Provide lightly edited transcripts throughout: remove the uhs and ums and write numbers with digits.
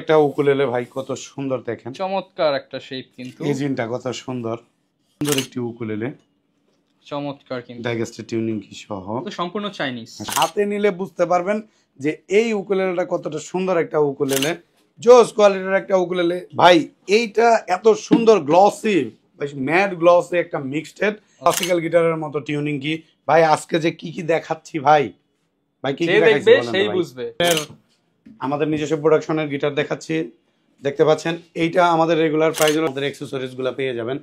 একটা উকুলেলে ভাই কত সুন্দর দেখেন, চমৎকার একটা শেপ, কিন্তু ইঞ্জিনটা কত সুন্দর সুন্দর একটি উকুলেলে, চমৎকার কিন্তু ডাইগেস্টার টিউনিং কি সহ, তো সম্পূর্ণ চাইনিজ। হাতে নিলে বুঝতে পারবেন যে এই উকুলেলেটা কতটা সুন্দর একটা উকুলেলে, জোস কোয়ালিটির একটা উকুলেলে ভাই। এইটা এত সুন্দর গ্লসি, ম্যাট গ্লসি একটা মিক্সড ক্লাসিক্যাল গিটারের মতো টিউনিং কি ভাই। আজকে যে কি কি দেখাচ্ছি ভাই, ভাই কি কি দেখাচ্ছি বলেন সেই ভাই। বুঝবে। আমাদের নিজস্ব প্রোডাকশনের গিটার দেখাচ্ছি, দেখতে পাচ্ছেন। এইটা আমাদের রেগুলার প্রাইস, আমাদের অ্যাকসেসরিজ গুলো পেয়ে যাবেন,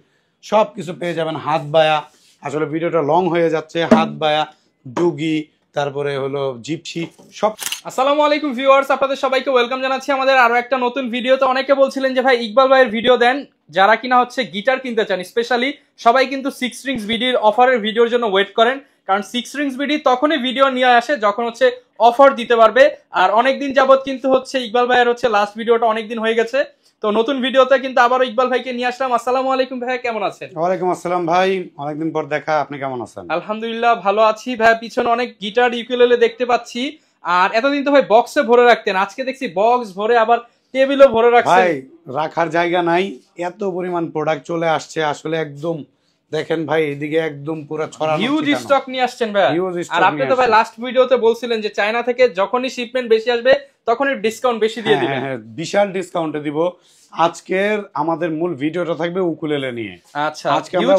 সব কিছু পেয়ে যাবেন। হাত বায়া, আসলে ভিডিওটা লং হয়ে যাচ্ছে, হাত বায়া, ডুগি, তারপরে হলো জিপসি সব। আসসালামু আলাইকুম ভিউয়ার্স, আপনাদের সবাইকে ওয়েলকাম জানাচ্ছি আমাদের আরো একটা নতুন ভিডিওতে। অনেকে বলছিলেন যে ভাই ইকবাল ভাইয়ের ভিডিও দেন, যারা কিনা হচ্ছে গিটার কিনতে চান স্পেশালি। সবাই কিন্তু 6 স্ট্রিংস বিডির অফারের ভিডিওর জন্য ওয়েট করেন, কারণ 6 স্ট্রিংস বিডি তখনই ভিডিও নিয়ে আসে যখন হচ্ছে অফার দিতে পারবে। আর অনেকদিন যাবত কিন্তু হচ্ছে ইকবাল ভাইয়ের হচ্ছে লাস্ট ভিডিওটা অনেকদিন হয়ে গেছে, তো নতুন ভিডিওতে কিন্তু আবারও ইকবাল ভাইকে নিয়ে আসলাম। আসসালামু আলাইকুম ভাই, কেমন আছেন? ওয়ালাইকুম আসসালাম ভাই, অনেকদিন পর দেখা, আপনি কেমন আছেন? আলহামদুলিল্লাহ ভালো আছি ভাই। পিছনে অনেক গিটার ইউকুলেলে দেখতে পাচ্ছি, আর এতদিন তো ভাই বক্সে ভরে রাখতেন, আজকে দেখছি বক্স ভরে আবার টেবিলও ভরে রাখছেন। ভাই রাখার জায়গা নাই, এত পরিমাণ প্রোডাক্ট চলে আসছে আসলে একদম। দেখেন ভাই এদিকে একদম পুরো ছড়ানো, হিউজ স্টক নিয়ে আসছেন ভাই। আর আপনি তো ভাই লাস্ট ভিডিওতে বলছিলেন যে চায়না থেকে যখনই শিপমেন্ট বেশি আসবে তখনই ডিসকাউন্ট বেশি দিয়ে দিবেন। হ্যাঁ, বিশাল ডিসকাউন্টে দিব। আজকের আমাদের মূল ভিডিওটা থাকবে উকুলেলে নিয়ে। আচ্ছা, আজকে আমরা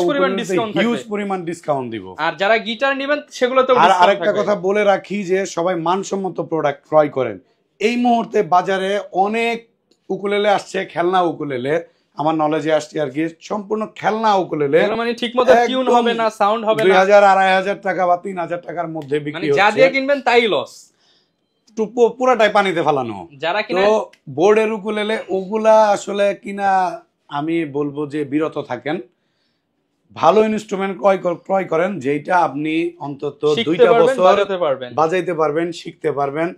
হিউজ পরিমাণ ডিসকাউন্ট দিব। আর যারা গিটার নেবেন সেগুলোতেও ডিসকাউন্ট থাকবে। আর আরেকটা কথা বলে রাখি যে সবাই মানসম্মত প্রোডাক্ট ক্রয় করেন। এই মুহূর্তে বাজারে অনেক উকুলেলে আসছে, খেলনা উকুলেলে, আমার নলেজে আসছে আর কি, সম্পূর্ণ খেলনা উকুলেলে, মানে ঠিকমতো টিউন হবে না, সাউন্ড হবে না, 2000 2500 টাকা বা 3000 টাকার মধ্যে বিক্রি হচ্ছে। যা দিয়ে কিনবেন তাই লস, পুরাটাই পানিতে ফেলানো। যারা কিনা তো বোর্ডের উকুলেলে ওগুলা আসলে কিনা আমি বলবো যে বিরত থাকেন। ভালো ইনস্ট্রুমেন্ট ক্রয় করেন, যেটা আপনি অন্তত 2টা বছর বাজাইতে পারবেন, শিখতে পারবেন,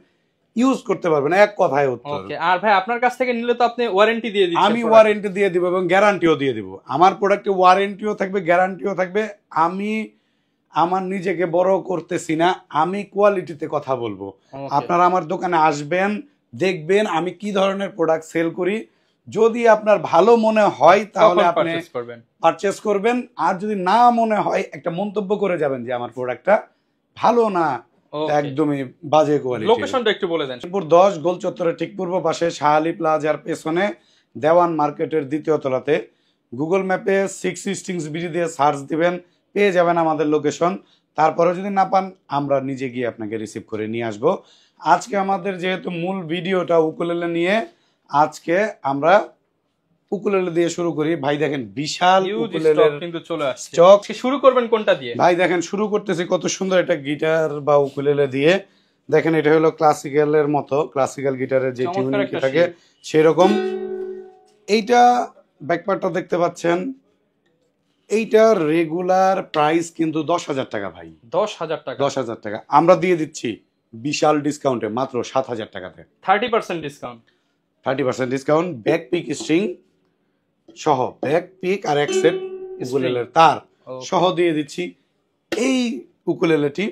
ইউজ করতে পারবেন, এক কথায় উত্তর। আর ভাই আপনার কাছ থেকে নিলে তো আপনি ওয়ারেন্টি দিয়ে দিচ্ছেন। আমি ওয়ারেন্টি দিয়ে দিব এবং গ্যারান্টিও দিয়ে দিব। আমার প্রোডাক্টে ওয়ারেন্টিও থাকবে, গ্যারান্টিও থাকবে। আমি আমার নিজেকে বড় করতেছি না, আমি কোয়ালিটিতে কথা বলবো। আপনারা আমার দোকানে আসবেন, দেখবেন আমি কি ধরনের প্রোডাক্ট সেল করি। যদি আপনার ভালো মনে হয় তাহলে আপনি পারচেজ করবেন, আর যদি না মনে হয় একটা মন্তব্য করে যাবেন যে আমার প্রোডাক্টটা ভালো না, একদমই বাজে কোয়ালিটি। লোকেশনটা একটু বলে দেন। 10 গোল চত্বরের ঠিক পূর্ব পাশে শাহালি প্লাজার পেছনে দেওয়ান মার্কেটের 2য় তলাতে। গুগল ম্যাপে 6 স্ট্রিংস বিডি দিয়ে সার্চ দিবেন, পেয়ে যাবেন আমাদের লোকেশন। তারপরে যদি না পান আমরা নিজে গিয়ে আপনাকে রিসিভ করে নিয়ে আসবো। আজকে আমাদের যেহেতু মূল ভিডিওটা উকুলেলে নিয়ে, আজকে আমরা উকুলেলে দিয়ে শুরু করি। ভাই দেখেন বিশাল উকুলেলের কিন্তু চলে আসছে। স্টক শুরু করবেন কোনটা দিয়ে? ভাই দেখেন শুরু করতেছি কত সুন্দর একটা গিটার বা উকুলেলে দিয়ে। দেখেন এটা হলো ক্লাসিক্যালের মতো, ক্লাসিক্যাল গিটারের যে টিউনিং থাকে সেরকম। এইটা ব্যাকপার্টটা দেখতে পাচ্ছেন, এইটার রেগুলার প্রাইস কিন্তু 10,000 টাকা ভাই। 10,000 টাকা? 10,000 টাকা আমরা দিয়ে দিচ্ছি বিশাল ডিসকাউন্টে, মাত্র 7,000 টাকাতে। 30% discount. 30% discount, bag pick string সহ, ব্যাক পিক আর এক সেট উকুলেলের তার সহ দিয়ে দিচ্ছি এই উকুলেলেটি।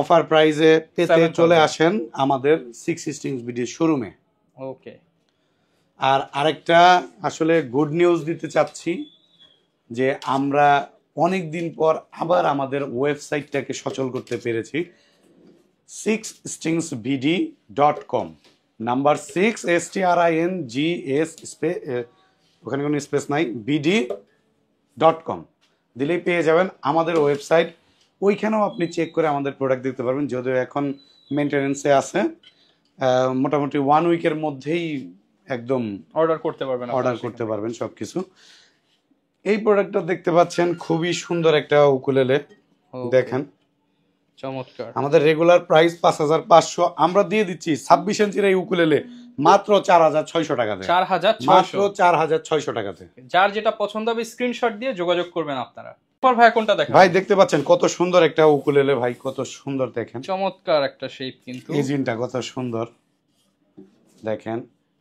অফার প্রাইসে পেতে চলে আসেন আমাদের 6 স্ট্রিংস বিডি শোরুমে। ওকে। আর আরেকটা আসলে গুড নিউজ দিতে চাচ্ছি যে আমরা অনেক দিন পর আবার আমাদের ওয়েবসাইটটাকে সচল করতে পেরেছি। 6stringsbd.com, নাম্বার 6 STRINGS ওখানে কোনো স্পেস নাই, bd.com দিলেই পেয়ে যাবেন আমাদের ওয়েবসাইট। ওইখানেও আপনি চেক করে আমাদের প্রোডাক্ট দেখতে পারবেন, যদিও এখন মেনটেনেন্সে আছে। মোটামুটি 1 উইকের মধ্যেই একদম অর্ডার করতে পারবেন সবকিছু। এই প্রোডাক্টটা দেখতে পাচ্ছেন, খুবই সুন্দর একটা উকুলেলে, দেখেন চমৎকার। আমাদের রেগুলার প্রাইস 5,500, আমরা দিয়ে দিচ্ছি 26 ইঞ্চির এই উকুলেলে মাত্র 4,600 টাকাতে। 4,600 টাকাতে। যার যেটা পছন্দ হবে স্ক্রিনশট দিয়ে যোগাযোগ করবেন আপনারা। ভাই কোনটা দেখেন? ভাই দেখতে পাচ্ছেন কত সুন্দর একটা উকুলেলে, ভাই কত সুন্দর দেখেন, চমৎকার একটা শেপ, কিন্তু ইঞ্জিনটা কত সুন্দর দেখেন।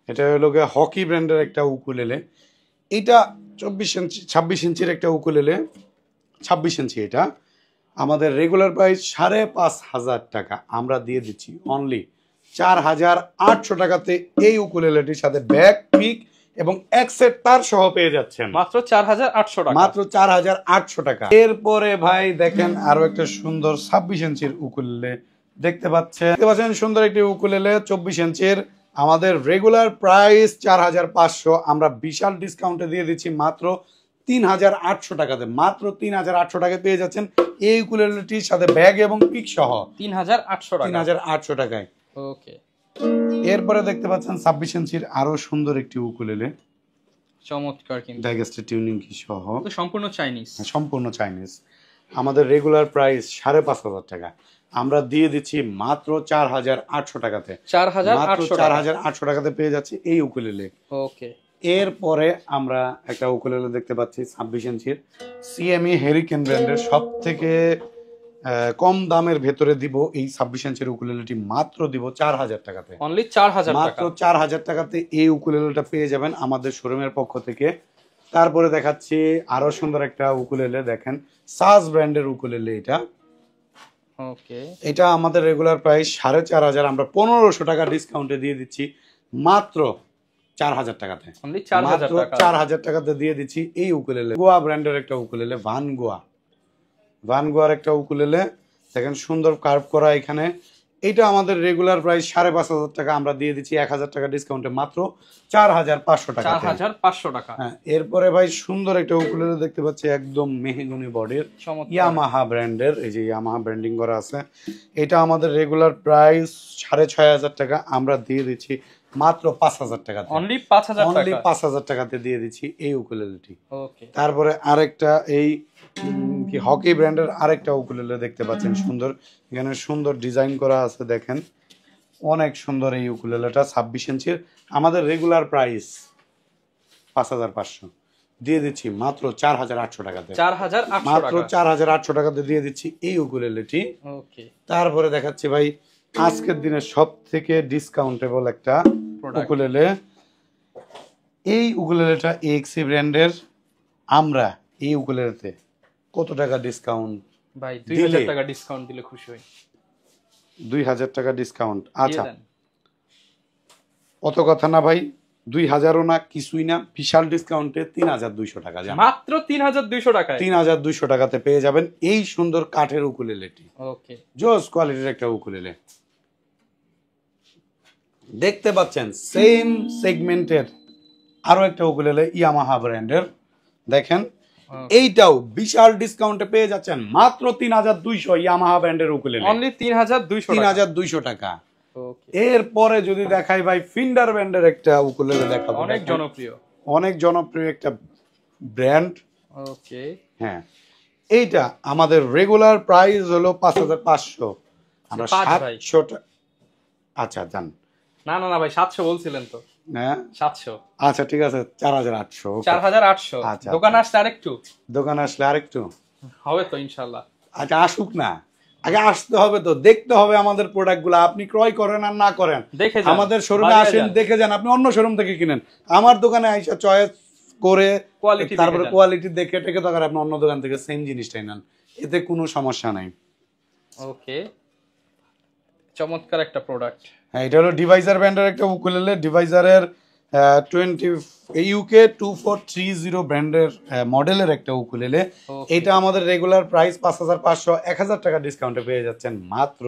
এটা হলো হকি ব্র্যান্ডের একটা উকুলেলে। এটা 26 ইঞ্চির একটা উকুলেলে, 26 ইঞ্চি। এটা আমাদের রেগুলার প্রাইস 5,500 টাকা, আমরা দিয়ে দিচ্ছি অনলি 4800 টাকাতে এই উকুলেলেটির সাথে ব্যাগ, পিক এবং এক সেট তার সহ পেয়ে যাচ্ছেন মাত্র 4800 টাকা। মাত্র 4800 টাকা। এরপরে ভাই দেখেন আরো একটা সুন্দর 26 ইঞ্চির উকুলেলে দেখতে পাচ্ছেন সুন্দর একটি উকুলেলে 24 ইঞ্চির। আমাদের রেগুলার প্রাইস 4500, আমরা বিশাল ডিসকাউন্টে দিয়ে দিচ্ছি মাত্র 3800 টাকাতে। মাত্র 3800 টাকায় পেয়ে যাচ্ছেন এই উকুলেলেটির সাথে ব্যাগ এবং পিক সহ 3800 টাকা। 3800 টাকায়। ওকে। এরপরে দেখতে পাচ্ছেন 26 ইঞ্চির আরো সুন্দর একটি উকুলেলে, চমৎকার কিন্তু, ডাইগেস্টের টিউনিং কি সহ, তো সম্পূর্ণ চাইনিজ। সম্পূর্ণ চাইনিজ। আমাদের রেগুলার প্রাইস 5500 টাকা, আমরা দিয়ে দিচ্ছি মাত্র 4800 টাকাতে। 4800 টাকাতে পেয়ে যাচ্ছি এই উকুলেলে। ওকে। এরপরে আমরা একটা উকুলেলে দেখতে পাচ্ছি 26 ইঞ্চির সিএমই হেরিকেন ব্র্যান্ডের, সব থেকে কম দামের ভেতরে দিব এই 26 ইঞ্চির উকুলেলেটি, মাত্র দিব 4000 টাকাতে। অনলি 4000 টাকা। মাত্র 4000 টাকাতে এই উকুলেলেটা পেয়ে যাবেন আমাদের শোরুমের পক্ষ থেকে। তারপরে দেখাচ্ছি আরো সুন্দর একটা উকুলেলে, দেখেন সাজ ব্র্যান্ডের উকুলেলে এটা। ওকে। এটা আমাদের রেগুলার প্রাইস 4500, আমরা 1500 টাকা ডিসকাউন্টে দিয়ে দিচ্ছি মাত্র 4000 টাকাতে। অনলি 4000 টাকা। 4000 টাকাতে দিয়ে দিচ্ছি এই উকুলেলে। গোয়া ব্র্যান্ডের একটা উকুলেলে, ভান গোয়ার একটা উকুলেলে, দেখেন সুন্দর কার্ভ করা এখানে। এটা আমাদের রেগুলার প্রাইস 5500 টাকা, আমরা দিয়ে দিচ্ছি 1000 টাকা ডিসকাউন্টে মাত্র 4500 টাকা। 4500 টাকা। হ্যাঁ, এরপরে ভাই সুন্দর একটা উকুলেলে দেখতে পাচ্ছি একদম মেহগনি বডির, ইয়ামাহা ব্র্যান্ডের, এই যে ইয়ামাহা ব্র্যান্ডিং করা আছে। এটা আমাদের রেগুলার প্রাইস 6500 টাকা, আমরা দিয়ে দিচ্ছি মাত্র 5000 টাকাতে। অনলি 5000 টাকা। অনলি 5000 টাকাতে দিয়ে দিচ্ছি এই উকুলেলেটি। ওকে। তারপরে আরেকটা এই কি হকি ব্র্যান্ডের আরেকটা উকুলেলে দেখতে পাচ্ছেন সুন্দর, এখানে সুন্দর ডিজাইন করা আছে, দেখেন অনেক সুন্দর এই উকুলেলেটা। 26 ইঞ্চির, আমাদের রেগুলার প্রাইস 5500, দিয়ে দিচ্ছি মাত্র 4800 টাকাতে। 4800 মাত্র টাকা। 4800 টাকাতে দিয়ে দিচ্ছি এই উকুলেলেটি। ওকে। তারপরে দেখাচ্ছি ভাই আজকের দিনে সব থেকে ডিসকাউন্টেবল একটা উকুলেলে, এই উকুলেলেটা এক্সি ব্র্যান্ডের। আমরা এই উকুলেলেতে কত টাকা ডিসকাউন্ট ভাই? 2000 টাকা ডিসকাউন্ট দিলে খুশি হই। 2000 টাকা ডিসকাউন্ট, আচ্ছা অত কথা না ভাই, 2000ও না, কিছুই না, বিশাল ডিসকাউন্টে 3200 টাকা। মাত্র 3200 টাকায় 3200 টাকাতে পেয়ে যাবেন এই সুন্দর কাঠের উকুলেলেটি। ওকে। জোস কোয়ালিটির একটা উকুলেলে দেখতে পাচ্ছেন। সেম সেগমেন্টের আরো একটা উকুলেলে ইয়ামাহা ব্র্যান্ডের, দেখেন এইটাও বিশাল ডিসকাউন্টে পেয়ে যাচ্ছেন মাত্র 3200 ইয়ামাহা ব্র্যান্ডের উকুলেলে। অনলি 3200 টাকা। ওকে। এরপরে যদি দেখাই ভাই ফিন্ডার ব্র্যান্ডের একটা উকুলেলে দেখাবো, অনেক জনপ্রিয় একটা ব্র্যান্ড। ওকে। হ্যাঁ, এইটা আমাদের রেগুলার প্রাইস হলো 5500, আমরা 700। আচ্ছা জান, না না না ভাই 700 বলছিলেন তো। হ্যাঁ 700। আচ্ছা ঠিক আছে, 4800। 4800। আচ্ছা, দোকান আসলে আরেকটু, দোকানে আসলে আরেকটু হবে তো ইনশাআল্লাহ। আচ্ছা আসুক না, আগে আসতে হবে তো, দেখতে হবে আমাদের প্রোডাক্টগুলো। আপনি ক্রয় করেন আর না করেন, আমাদের শোরুমে আসেন, দেখে যান। আপনি অন্য শোরুম থেকে কিনেন, আমার দোকানে আইসা চয়েস করে তারপরে কোয়ালিটি দেখে টেকে দরকার আপনি অন্য দোকান থেকে সেম জিনিসটাই নেন, এতে কোনো সমস্যা নাই। ওকে, চমৎকার একটা প্রোডাক্ট। হ্যাঁ, এটা হলো ডিভাইজার ব্র্যান্ডের একটা উকুলেলে, ডিভাইজারের 20 ইউকে 2430 ব্র্যান্ডের মডেলের একটা উকুলেলে। এটা আমাদের রেগুলার প্রাইস 5500, 1000 টাকা ডিসকাউন্টে পেয়ে যাচ্ছেন মাত্র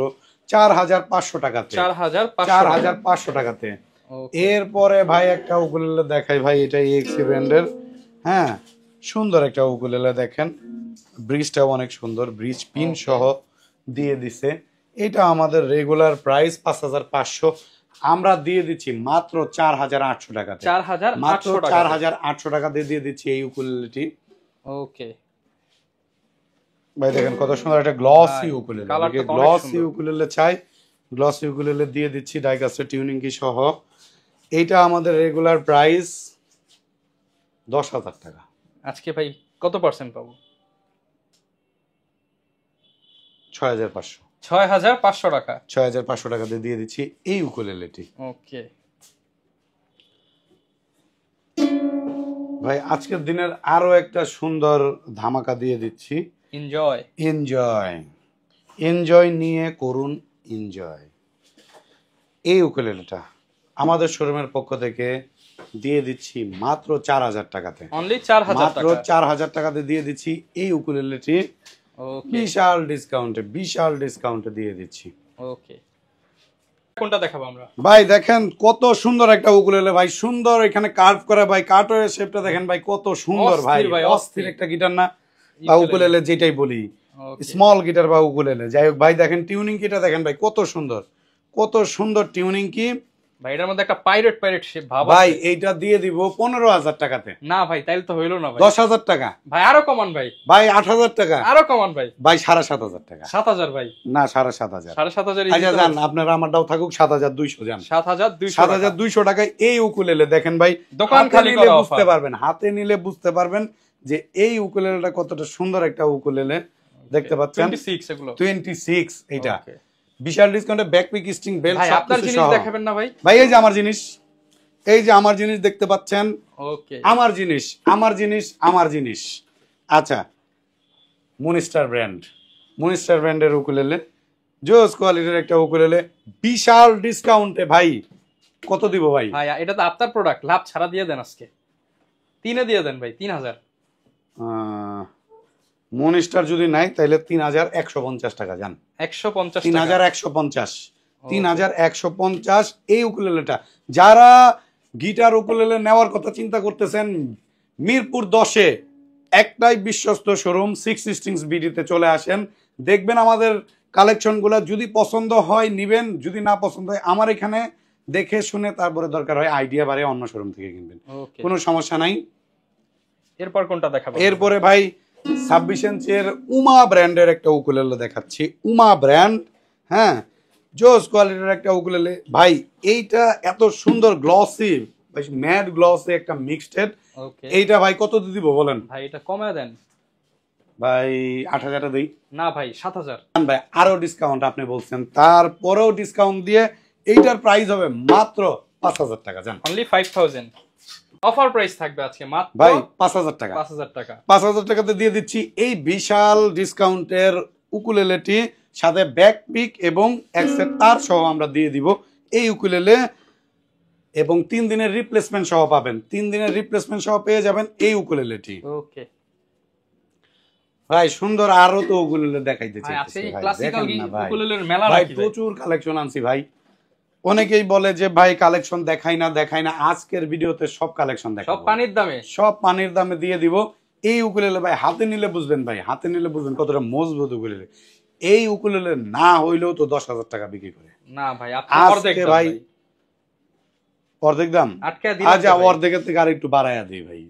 4500 টাকাতে। 4500 টাকাতে। এরপরে ভাই একটা উকুলেলে দেখাই ভাই, এটা এক্সি ব্র্যান্ডের। হ্যাঁ, সুন্দর একটা উকুলেলে, দেখেন ব্রিজটাও অনেক সুন্দর, ব্রিজ পিন সহ দিয়ে দিছে। এটা আমাদের রেগুলার প্রাইস 5500, আমরা দিয়ে দিচ্ছি মাত্র 4800 টাকাতে। মাত্র 4800 টাকাতে দিয়ে দিচ্ছি এই উকুলেলেটি। ওকে ভাই দেখেন কত সুন্দর একটা গ্লসি উকুলেলে, গ্লসি উকুলেলে চাই, গ্লসি উকুলেলে দিয়ে দিচ্ছি ডাইকাস্টার টিউনিং কি সহ। এইটা আমাদের রেগুলার প্রাইস 10000 টাকা। আজকে ভাই কত পার্সেন্ট পাবো? 6500। 6500 টাকা। 6500 টাকাতে দিয়ে দিচ্ছি এই উকুলেলেটি। ওকে ভাই আজকের দিনের আরো একটা সুন্দর ধামাকা দিয়ে দিচ্ছি। এনজয় এনজয়, এনজয় নিয়ে করুন এনজয়। এই উকুলেলেটা আমাদের শোরুমের পক্ষ থেকে দিয়ে দিচ্ছি মাত্র 4000 টাকাতে। অনলি 4000 মাত্র টাকা 4000 টাকাতে দিয়ে দিচ্ছি এই উকুলেলেটি। ওকে বিশাল ডিসকাউন্টে দিয়ে দিচ্ছি। ওকে কোনটা দেখাবো আমরা? ভাই দেখেন কত সুন্দর একটা উকুলেলে ভাই, সুন্দর এখানে কার্ভ করা ভাই, কাটওয়ের শেপটা দেখেন ভাই কত সুন্দর ভাই, অস্থির ভাই, অস্থির একটা গিটার না বা উকুলেলে যেটাই বলি, ওকে স্মল গিটার বা উকুলেলে যাই হোক ভাই। দেখেন টিউনিং কিটা দেখেন ভাই কত সুন্দর টিউনিং কি ভাই, এটার মধ্যে একটা পাইরেট শেপ ভাব ভাই। আছে। এইটা দিয়ে দিব 15000 টাকাতে। না ভাই, তাইলে তো হইলো না ভাই। 10000 টাকা ভাই আরো কমান ভাই, ভাই। 8000 টাকা আরো কমান ভাই। ভাই। 7500 টাকা। 7000 ভাই। না 7500। 7500 আচ্ছা যান, আপনারা আমারটাও থাকুক 7200 যান। 7200 7200 টাকায় এই উকুলেলে দেখেন ভাই, দোকান হাতে খালি নিলে করা বুঝতে offer। পারবেন, হাতে নিলে বুঝতে পারবেন যে এই উকুলেলেটা কতটা সুন্দর একটা উকুলেলে। দেখতে পাচ্ছেন 26 এগুলো 26 এইটা। Okay। বিশাল ডিসকাউন্টে ব্যাক পিক স্ট্রিং বেল ভাই সব আপনার কিছু জিনিস সহ। দেখাবেন না ভাই? ভাই এই যে আমার জিনিস, এই যে আমার জিনিস দেখতে পাচ্ছেন, ওকে আমার জিনিস। আচ্ছা, মনিস্টার ব্র্যান্ডের উকুলেলে, জোস কোয়ালিটির একটা উকুলেলে, বিশাল ডিসকাউন্টে ভাই। কত দিব ভাই? ভাই এটা তো আপনার প্রোডাক্ট, লাভ ছাড়া দিয়ে দেন আজকে। 3 এ দিয়ে দেন ভাই, 3000। মনিস্টার যদি নাই তাহলে 3150 টাকা যান। 150 টাকা। 3150 3150 এই উকুলেলেটা। যারা গিটার উকুলেলে নেওয়ার কথা চিন্তা করতেছেন, মিরপুর 10-এ একটাই বিশ্বস্ত শোরুম 6 স্ট্রিংস বিডিতে চলে আসেন, দেখবেন আমাদের কালেকশনগুলো। যদি পছন্দ হয় নিবেন, যদি না পছন্দ হয় আমার এখানে দেখে শুনে তারপরে দরকার হয় আইডিয়া বারে অন্য শোরুম থেকে কিনবেন, ওকে কোনো সমস্যা নাই। এরপর কোনটা দেখাবো? এরপরে ভাই 26 ইঞ্চের উমা ব্র্যান্ডের একটা উকুলেলে দেখাচ্ছি। উমা ব্র্যান্ড, হ্যাঁ, জোস কোয়ালিটির একটা উকুলেলে ভাই। এইটা এত সুন্দর গ্লসি, ম্যাট গ্লসি একটা মিক্সড। ওকে এইটা ভাই কত দিব বলেন? ভাই এটা কমায় দেন ভাই 8000 দিই। না ভাই 7000। ভাই আরো ডিসকাউন্ট আপনি বলছেন, তারপরেও ডিসকাউন্ট দিয়ে এইটার প্রাইস হবে মাত্র 5000 টাকা। জান অনলি 5000 অফার প্রাইস থাকবে আজকে মাত্র ভাই 5000 টাকা। 5000 টাকা। 5000 টাকাতে দিয়ে দিচ্ছি এই বিশাল ডিসকাউন্টের উকুলেলেটি, সাথে ব্যাক পিক এবং এক সেট তার সহ আমরা দিয়ে দিব এই উকুলেলে, এবং 3 দিনের রিপ্লেসমেন্ট সহ পাবেন। 3 দিনের রিপ্লেসমেন্ট সহ পেয়ে যাবেন এই উকুলেলেটি। ওকে ভাই সুন্দর আরো তো উকুলেলে দেখাইতে ভাই আছে চাইতেছি ভাই, ক্লাসিক্যাল দেখেন না ভাই। উকুলেলের মেলা ভাই নাকি ভাই? প্রচুর কালেকশন আনছি ভাই। অনেকেই বলে যে ভাই কালেকশন দেখাই না, আজকের ভিডিওতে সব কালেকশন সব দেখাবো, পানির দামে। সব পানির দামে দিয়ে দিব। এই উকুলেলে ভাই হাতে নিলে বুঝবেন ভাই, হাতে নিলে বুঝবেন কতটা মজবুত উকুলেলে। এই উকুলেলে না হইলেও তো 10,000 টাকা বিক্রি করে। না ভাই আপনি অর্ধেক আজকে দাম ভাই ভাই অর্ধেক দাম আটকে দিন। আচ্ছা, অর্ধেকের থেকে আর একটু বাড়াইয়া দিই ভাই,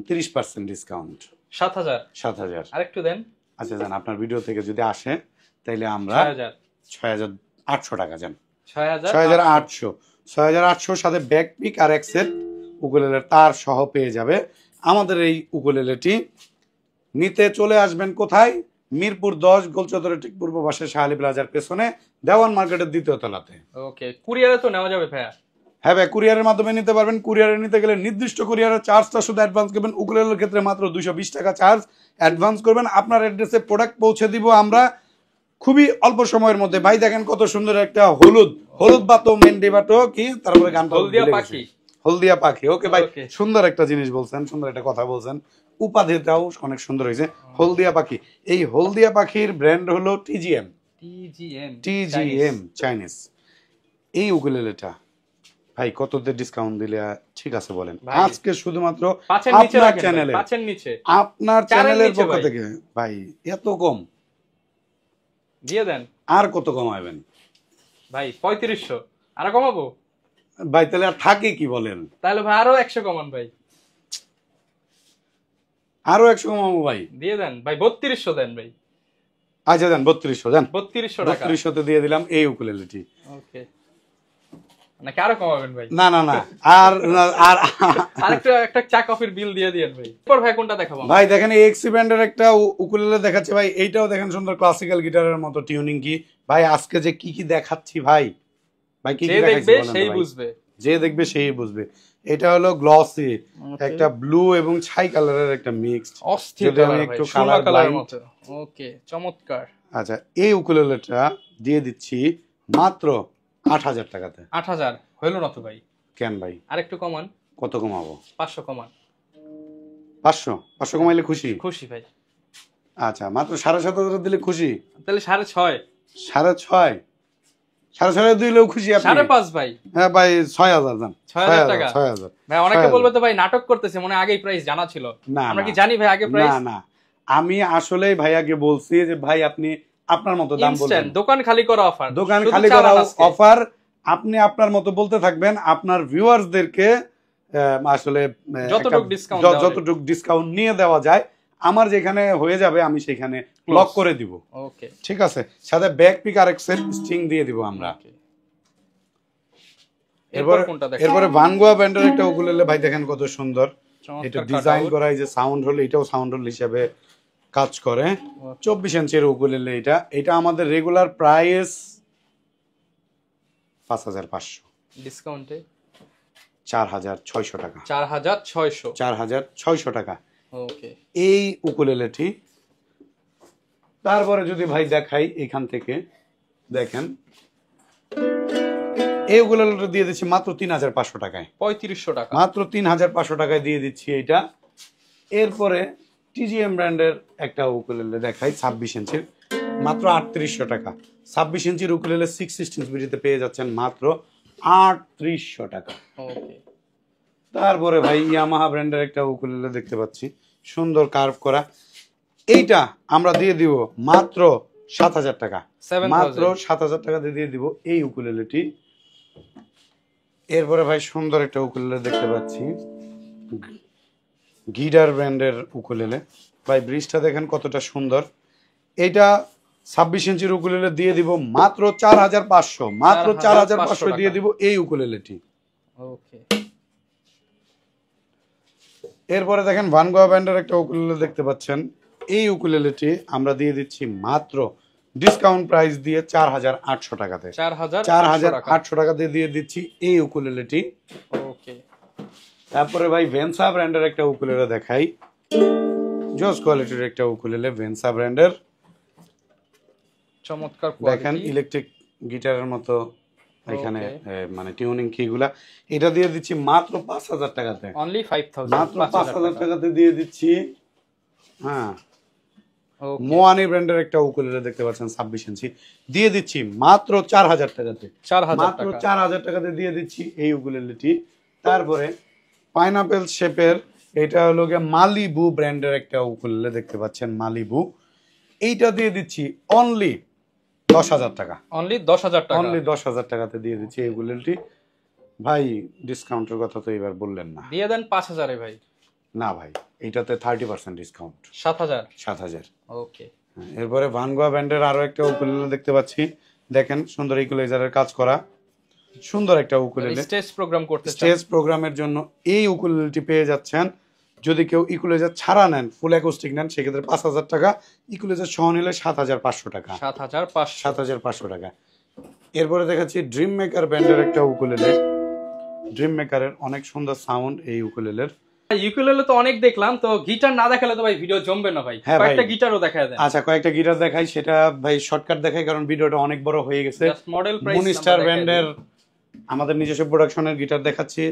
30% ডিসকাউন্ট 7000 7000। আরেকটু দেন। আচ্ছা জান, আপনার ভিডিও থেকে যদি আসে তাইলে আমরা 6000 6800 টাকা যান। 6800 6800 সাথে ব্যাক পিক আর এক সেট উকুলেলের তার সহ পেয়ে যাবে আমাদের এই উকুলেলেটি। নিতে চলে আসবেন কোথায়? মিরপুর 10 গোলচত্বরের ঠিক পূর্ব পাশে শাহালি প্লাজার পেছনে, দেওয়ান মার্কেটের 2য় তলাতে। ওকে কুরিয়ারে তো নেওয়া যাবে ভাইয়া? হ্যাঁ ভাই, কুরিয়ারের মাধ্যমে নিতে পারবেন। কুরিয়ারে নিতে গেলে নির্দিষ্ট কুরিয়ারের চার্জটা শুধু অ্যাডভান্স করবেন। উকুলেলের ক্ষেত্রে মাত্র 220 টাকা চার্জ অ্যাডভান্স করবেন। আপনার অ্যাড্রেসে প্রোডাক্ট পৌঁছে দিব আমরা খুবই অল্প সময়ের মধ্যে। ভাই দেখেন কত সুন্দর একটা হলুদ বাতো মেন্ডি বাতো কি, তারপরে গানটা হলদিয়া পাখি। হলদিয়া পাখি। ওকে ভাই, Okay. সুন্দর একটা জিনিস বলছেন, সুন্দর একটা কথা বলছেন। উপাধিটাও অনেক সুন্দর হয়েছে, হলদিয়া পাখি। এই হলদিয়া পাখির ব্র্যান্ড হলো টিজিএম চাইনিজ। এই উকুলেলেটা ভাই কততে ডিসকাউন্ট দিলে ঠিক আছে বলেন? ভাই, আজকে শুধুমাত্র 5 এর নিচে আপনার রাখেন চ্যানেলে, 5 এর নিচে আপনার 4 এর চ্যানেলের নিচে পক্ষ ভাই। থেকে ভাই এত কম দিয়ে দেন আর কত কমাবেন ভাই? 3500 আর কমাবো ভাই? তাহলে আর থাকে কি বলেন? তাহলে ভাই আরো 100 কমান ভাই। আরো 100 কমাবো ভাই? দিয়ে দেন ভাই 3200 দেন ভাই। আচ্ছা দেন 3200 দেন। 3200 টাকা 3200 তে দিয়ে দিলাম এই উকুলেলেটি। ওকে নাকি আরো কমাবেন ভাই? না আর আরেকটা একটা চা কফির বিল দিয়ে দিয়েন ভাই। এরপর ভাই কোনটা দেখাবো? ভাই দেখেন এই এক্সি ব্র্যান্ডের একটা উকুলেলে দেখাচ্ছে ভাই। এইটাও দেখেন সুন্দর ক্লাসিক্যাল গিটারের মতো টিউনিং কি ভাই। আজকে যে কি দেখাচ্ছি ভাই, কি যে দেখাচ্ছি দেখবে বলেন তো সেই ভাই? বুঝবে। যে দেখবে সেই বুঝবে। এটা হলো গ্লসি একটা ব্লু এবং ছাই কালারের একটা মিক্স। অস্থির যদি আমি কালার একটু ভাই, সোনা কালার কালারের ব্লাইন্ড। মতো। ওকে চমৎকার। আচ্ছা, এই উকুলেলেটা দিয়ে দিচ্ছি মাত্র 8,000 টাকাতে। 8,000 হইলো না তো ভাই? কেন ভাই? আরেকটু কমান। কত কমাবো? 500 কমান। 500 কমাইলে খুশি? খুশি ভাই। আচ্ছা, মাত্র 7,500 দিলে খুশি? তাহলে 6.5। 6.5? 6.5 দিলেও খুশি আপনি? 5.5 ভাই। হ্যাঁ ভাই, 6,000 দেন। 6,000 টাকা। 6,000। ভাই অনেকে বলবে তো ভাই নাটক করতেছে, মনে আগেই প্রাইস জানা ছিল। না, আমরা কি জানি ভাই আগে প্রাইস? না না, আমি আসলেই ভাইয়াকে বলছি যে ভাই আপনি আপনার মতো দাম বলবেন। দোকান খালি করা অফার। দোকান খালি করা অফার, আপনি আপনার মতো বলতে থাকবেন, আপনার ভিউয়ার্সদেরকে আসলে যতটুকু ডিসকাউন্ট নিয়ে দেওয়া যায়, আমার যেখানে হয়ে যাবে আমি সেখানে লক করে দিব। ওকে, ঠিক আছে, সাথে ব্যাক পিক আর এক্সেল স্ট্রিং দিয়ে দিব আমরা। এরপরে ভানগোয়া ব্র্যান্ডের একটা উকুলেলে ভাই দেখেন কত সুন্দর, এটা ডিজাইন করা, এই যে সাউন্ড হোল, এটাও সাউন্ড হোল হিসেবে কাজ করে। 24 ইঞ্চের উকুলেলে এটা আমাদের রেগুলার প্রাইস 5,500, ডিসকাউন্টে 4,600 টাকা। 4,600 টাকা। ওকে, এই উকুলেলেটি। তারপরে যদি ভাই দেখাই এখান থেকে, দেখেন এই উকুলেলেটা দিয়ে দিচ্ছি মাত্র 3,500 টাকায়। 3,500 টাকা, মাত্র 3,500 টাকায় দিয়ে দিচ্ছি এটা। এরপরে টিজিএম ব্র্যান্ডের একটা উকুলেলে দেখাই 26 ইঞ্চির, মাত্র 3,800 টাকা। 26 ইঞ্চির উকুলেলে 616 বিডিতে পেয়ে যাচ্ছেন মাত্র 3,800 টাকা। ওকে, তারপরে ভাই ইয়ামাহা ব্র্যান্ডের একটা উকুলেলে দেখতে পাচ্ছি, সুন্দর কার্ভ করা, এইটা আমরা দিয়ে দিব মাত্র 7,000 টাকা। মাত্র 7,000 টাকা দিয়ে দিব এই উকুলেলেটি। এরপরে ভাই সুন্দর একটা উকুলেলে দেখতে পাচ্ছি, গিটার ব্র্যান্ডের উকুলেলে। ভাই ব্রিজটা দেখেন কতটা সুন্দর। এটা 26 ইঞ্চির উকুলেলে দিয়ে দিব মাত্র 4,500। মাত্র 4,500 দিয়ে দিব এই উকুলেলেটি। ওকে, এরপরে দেখেন ভানগোয়া ব্র্যান্ডের একটা উকুলেলে দেখতে পাচ্ছেন, এই উকুলেলেটি আমরা দিয়ে দিচ্ছি মাত্র ডিসকাউন্ট প্রাইস দিয়ে 4,800 টাকাতে। 4,800 টাকাতে দিয়ে দিচ্ছি এই উকুলেলেটি। ওকে, তারপরে ভাই ভেনসা ব্র্যান্ডের একটা উকুলেলে দেখাই, জোস কোয়ালিটির একটা উকুলেলে, ভেনসা ব্র্যান্ডের, চমৎকার দেখেন ইলেকট্রিক গিটারের মতো এখানে মানে টিউনিং কিগুলা। এটা দিয়ে দিচ্ছি মাত্র 5,000 টাকাতে। অনলি 5,000, মাত্র 5,000 টাকাতে দিয়ে দিচ্ছি। হ্যাঁ, মোয়ানি ব্র্যান্ডের একটা উকুলেলে দেখতে পাচ্ছেন 26 ইঞ্চি, দিয়ে দিচ্ছি মাত্র 4,000 টাকাতে। মাত্র 4,000 টাকাতে দিয়ে দিচ্ছি এই উকুলেলেটি। তারপরে পাইনাপেল শেপের, এটা হলো গিয়ে মালিবু ব্র্যান্ডের একটা উকুলেলে দেখতে পাচ্ছেন, মালিবু, এইটা দিয়ে দিচ্ছি অনলি 10,000 টাকা। অনলি 10,000 টাকা। অনলি 10,000 টাকাতে দিয়ে দিচ্ছি এই উকুলেলটি। ভাই ডিসকাউন্টের কথা তো এবার বললেন না, দিয়ে দেন 5,000 এ ভাই। না ভাই, এইটাতে 30% ডিসকাউন্ট, 7,000। ওকে। এরপরে ভানগোয়া ব্র্যান্ডের আরো একটা উকুলেলে দেখতে পাচ্ছি, দেখেন সুন্দর ইকুয়ালাইজারের কাজ করা, সুন্দর একটা উকুলেলে। স্টেজ প্রোগ্রাম করতে চান, স্টেজ প্রোগ্রামের জন্য এই উকুলেলেটি পেয়ে যাচ্ছেন। যদি কেউ ইকুয়ালাইজার ছাড়া নেন, ফুল অ্যাকোস্টিক নেন, সেক্ষেত্রে 5,000 টাকা, ইকুয়ালাইজার সহ নিলে 7,500 টাকা। 7,500 টাকা। এরপরে দেখাচ্ছি ড্রিম মেকার ব্র্যান্ডের একটা উকুলেলে, ড্রিম মেকারের অনেক সুন্দর সাউন্ড এই উকুলেলের। ইউকুলেলে তো অনেক দেখলাম, তো গিটার না দেখালে তো ভাই ভিডিও জমবে না ভাই। কয়েকটা গিটারও দেখায় দেন। আচ্ছা, কয়েকটা গিটার দেখাই, সেটা ভাই শর্টকাট দেখাই কারণ ভিডিওটা অনেক বড় হয়ে গেছে। মডেল প্রাইস মনিস্টার ব্র্যান্ডের আমাদের নিজস্ব প্রোডাকশনের গিটার দেখাচ্ছি,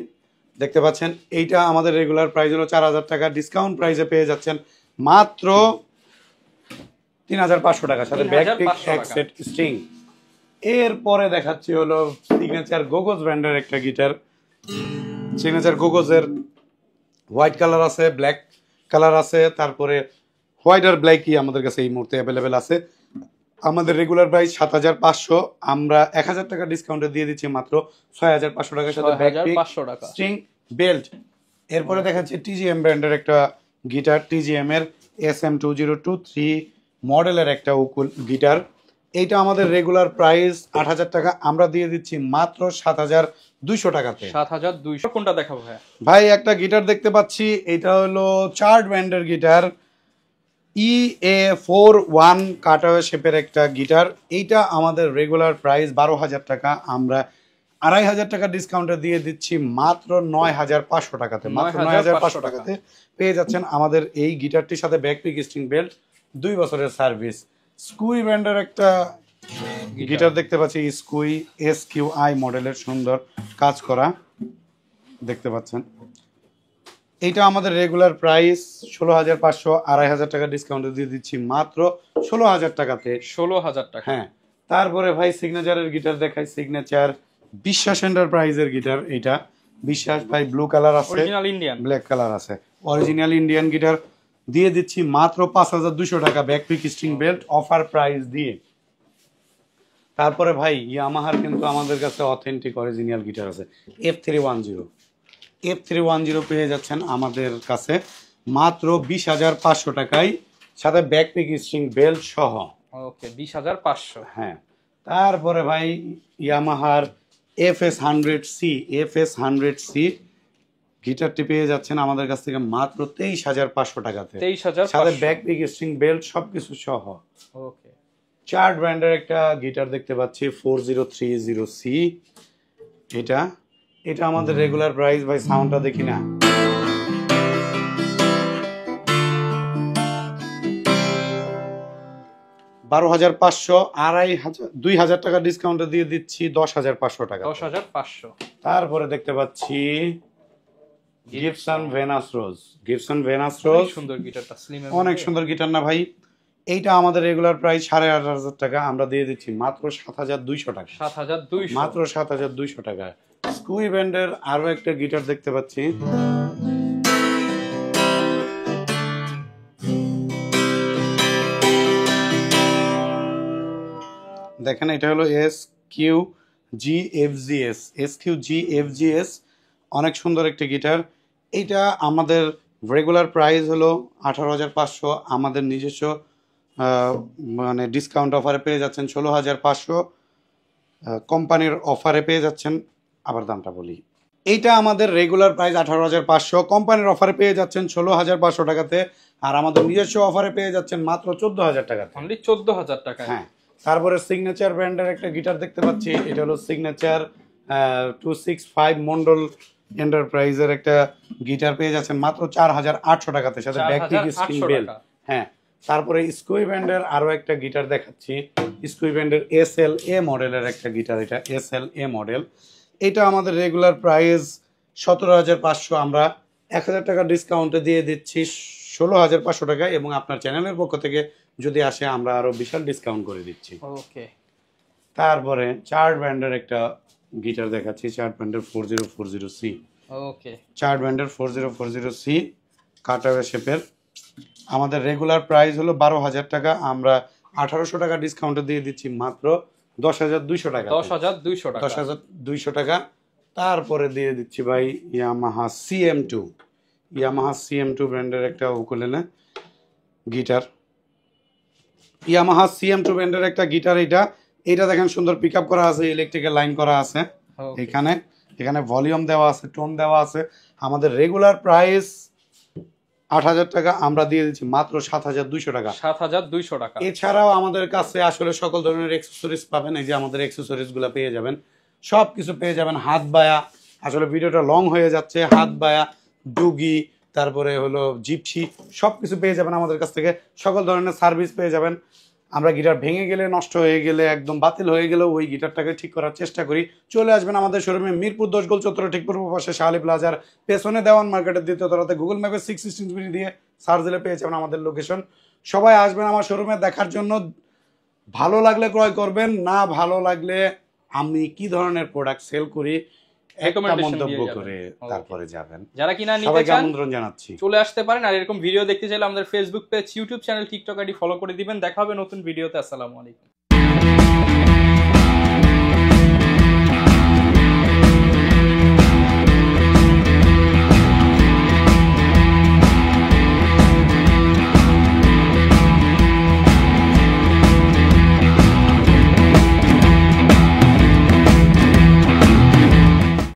দেখতে পাচ্ছেন। এইটা আমাদের রেগুলার প্রাইস হলো 4,000 টাকা, ডিসকাউন্ট প্রাইসে পেয়ে যাচ্ছেন মাত্র 3,500 টাকা, সাথে ব্যাকপিক এক সেট স্ট্রিং। এরপরে দেখাচ্ছি হলো সিগনেচার গোগোজ ব্র্যান্ডের একটা গিটার। সিগনেচার গোগোজের হোয়াইট কালার আছে, ব্ল্যাক কালার আছে, তারপরে হোয়াইট আর ব্ল্যাকই আমাদের কাছে এই মুহূর্তে অ্যাভেলেবেল আছে। আমাদের রেগুলার প্রাইস 7,500, আমরা 1,000 টাকা ডিসকাউন্টে দিয়ে দিচ্ছি মাত্র 6,500 টাকার সাথে ব্যাকপিক স্ট্রিং বেল্ট। এরপরে দেখাচ্ছি টিজিএম ব্র্যান্ডের একটা গিটার, টিজিএম এর SM2023 মডেলের একটা উকুল গিটার। এইটা আমাদের রেগুলার প্রাইস 8,000 টাকা, আমরা দিয়ে দিচ্ছি মাত্র 7,200 টাকাতে। 7,200। কোনটা দেখাবো ভাই? একটা গিটার দেখতে পাচ্ছি, এটা হলো চার্ট ব্র্যান্ডের গিটার, EA41 কাটাওয়ে শেপের একটা গিটার। এইটা আমাদের রেগুলার প্রাইস 12,000 টাকা, আমরা 2,500 টাকা ডিসকাউন্টে দিয়ে দিচ্ছি মাত্র 9,500 টাকাতে। মাত্র 9,500 টাকাতে পেয়ে যাচ্ছেন আমাদের এই গিটারটির সাথে ব্যাকপিক স্ট্রিং বেল্ট, 2 বছরের সার্ভিস। স্কুই ব্র্যান্ডের একটা গিটার দেখতে পাচ্ছি স্কুই SQI মডেলের সুন্দর কাজ করা দেখতে পাচ্ছেন। এইটা আমাদের রেগুলার প্রাইস 16,500, 2,500 টাকা ডিসকাউন্টে দিয়ে দিচ্ছি মাত্র 16,000 টাকাতে। 16,000 টাকা। হ্যাঁ, তারপরে ভাই সিগনেচারের গিটার দেখাই। সিগনেচার বিশ্বাস এন্টারপ্রাইজের গিটার। এইটা বিশ্বাস ভাই ব্লু কালার আছে, অরিজিনাল ইন্ডিয়ান, ব্ল্যাক কালার আছে। অরিজিনাল ইন্ডিয়ান গিটার দিয়ে দিচ্ছি মাত্র 5,200 টাকা bag pick string belt offer price দিয়ে। তারপরে ভাই ইয়ামাহার কিন্তু আমাদের কাছে অথেন্টিক অরিজিনাল গিটার আছে। F310 পেয়ে যাচ্ছেন আমাদের কাছে মাত্র 20,500 টাকায়, সাথে ব্যাক পিক স্ট্রিং বেল্ট সহ। ওকে, 20,500। হ্যাঁ, তারপরে ভাই ইয়ামাহার FS100C গিটারটি পেয়ে যাচ্ছেন আমাদের কাছ থেকে মাত্র 23,500 টাকাতে, 23,500 সাথে ব্যাক পিক স্ট্রিং বেল্ট সবকিছু সহ। ওকে, চার্ট ব্র্যান্ডের একটা গিটার দেখতে পাচ্ছি 4030C। এটা আমাদের রেগুলার প্রাইস ভাই, সাউন্ডটা দেখি না, 12,500, 2,000 টাকা ডিসকাউন্টে দিয়ে দিচ্ছি 10,500 টাকা। 10,500। তারপরে দেখতে পাচ্ছি গিবসন ভেনাস রোজ। সুন্দর গিটারটা, স্লিম, অনেক সুন্দর গিটার না ভাই? এইটা আমাদের রেগুলার প্রাইস 8,500 টাকা, আমরা দিয়ে দিচ্ছি মাত্র 7,200 টাকা। 7,200, মাত্র 7,200 টাকা। স্কুই ব্যান্ডের আরো একটা গিটার দেখতে পাচ্ছি, দেখেন এটা হলো SQGFGS। অনেক সুন্দর একটি গিটার। এইটা আমাদের রেগুলার প্রাইস হলো 18,500, আমাদের নিজস্ব মানে ডিসকাউন্ট অফারে পেয়ে যাচ্ছেন 16,500, কোম্পানির অফারে পেয়ে যাচ্ছেন, আবার দামটা বলি, এইটা আমাদের রেগুলার প্রাইস 18,500, কোম্পানির অফারে পেয়ে যাচ্ছেন 16,500 টাকাতে, আর আমাদের নিজস্ব অফারে পেয়ে যাচ্ছেন মাত্র 14,000 টাকাতে। অনলি 14,000 টাকা। হ্যাঁ, তারপরে সিগনেচার ব্র্যান্ডের একটা গিটার দেখতে পাচ্ছি, এটা হলো সিগনেচার 265 মন্ডল এন্টারপ্রাইজের একটা গিটার পেয়ে যাচ্ছেন মাত্র 4,800 টাকাতে, সাথে ব্যাক পিক স্ট্রিং বেল্ট। হ্যাঁ, তারপরে স্কুই ব্যান্ডের আরো একটা গিটার দেখাচ্ছি, স্কুই ব্যান্ডের SLA মডেলের একটা গিটার। এটা SLA মডেল। এটা আমাদের রেগুলার প্রাইস 17,500, আমরা 1,000 টাকা ডিসকাউন্টে দিয়ে দিচ্ছি 16,500 টাকা, এবং আপনার চ্যানেলের পক্ষ থেকে যদি আসে আমরা আরো বিশাল ডিসকাউন্ট করে দিচ্ছি। ওকে, তারপরে চার্ট ব্র্যান্ডের একটা গিটার দেখাচ্ছি, চার্ট ব্র্যান্ডের 4040C। ওকে, চার্ট ব্র্যান্ডের 4040C কাটাওয়ে শেপের। আমাদের রেগুলার প্রাইস হলো 12,000 টাকা, আমরা 1,800 টাকা ডিসকাউন্টে দিয়ে দিচ্ছি মাত্র 10,200 টাকা। 10,200 টাকা। 10,200 টাকা। তারপরে দিয়ে দিচ্ছি ভাই ইয়ামাহা CM2 ব্র্যান্ডের একটা উকুলেলে গিটার। ইয়ামাহা CM2 ব্র্যান্ডের একটা গিটার। এটা দেখেন সুন্দর পিক আপ করা আছে, ইলেকট্রিক্যাল লাইন করা আছে, এখানে ভলিউম দেওয়া আছে, টোন দেওয়া আছে। আমাদের রেগুলার প্রাইস 8,000 টাকা, আমরা দিয়ে দিচ্ছি মাত্র 7,200 টাকা। 7,200 টাকা। এছাড়াও আমাদের কাছে আসলে সকল ধরনের অ্যাকসেসরিজ পাবেন। এই যে আমাদের অ্যাকসেসরিজ গুলো পেয়ে যাবেন, সব কিছু পেয়ে যাবেন। হাত বায়া, আসলে ভিডিওটা লং হয়ে যাচ্ছে, হাত বায়া, ডুগি, তারপরে হলো জিপসি, সব কিছু পেয়ে যাবেন আমাদের কাছ থেকে। সকল ধরনের সার্ভিস পেয়ে যাবেন। আমরা গিটার ভেঙে গেলে, নষ্ট হয়ে গেলে, একদম বাতিল হয়ে গেলেও ওই গিটারটাকে ঠিক করার চেষ্টা করি। চলে আসবেন আমাদের শোরুমে, মিরপুর 10 গোল চত্বর ঠিক পূর্ব পাশে শাহালি প্লাজার পেছনে দেওয়ান মার্কেটের দ্বিতীয় তলাতে। গুগল ম্যাপে 616 দিয়ে সার্চ দিলে পেয়ে যাবেন আমাদের লোকেশন। সবাই আসবেন আমার শোরুমে দেখার জন্য। ভালো লাগলে ক্রয় করবেন, না ভালো লাগলে আমি কি ধরনের প্রোডাক্ট সেল করি একটা মন্তব্য করে তারপরে যাবেন। যারা কিনা নিতে সবাইকে চান আমন্ত্রণ জানাচ্ছি, চলে আসতে পারেন। আর এরকম ভিডিও দেখতে চাইলে আমাদের Facebook page, YouTube channel, TikTok ID follow করে দিবেন। দেখা হবে নতুন ভিডিওতে। আসসালামু আলাইকুম।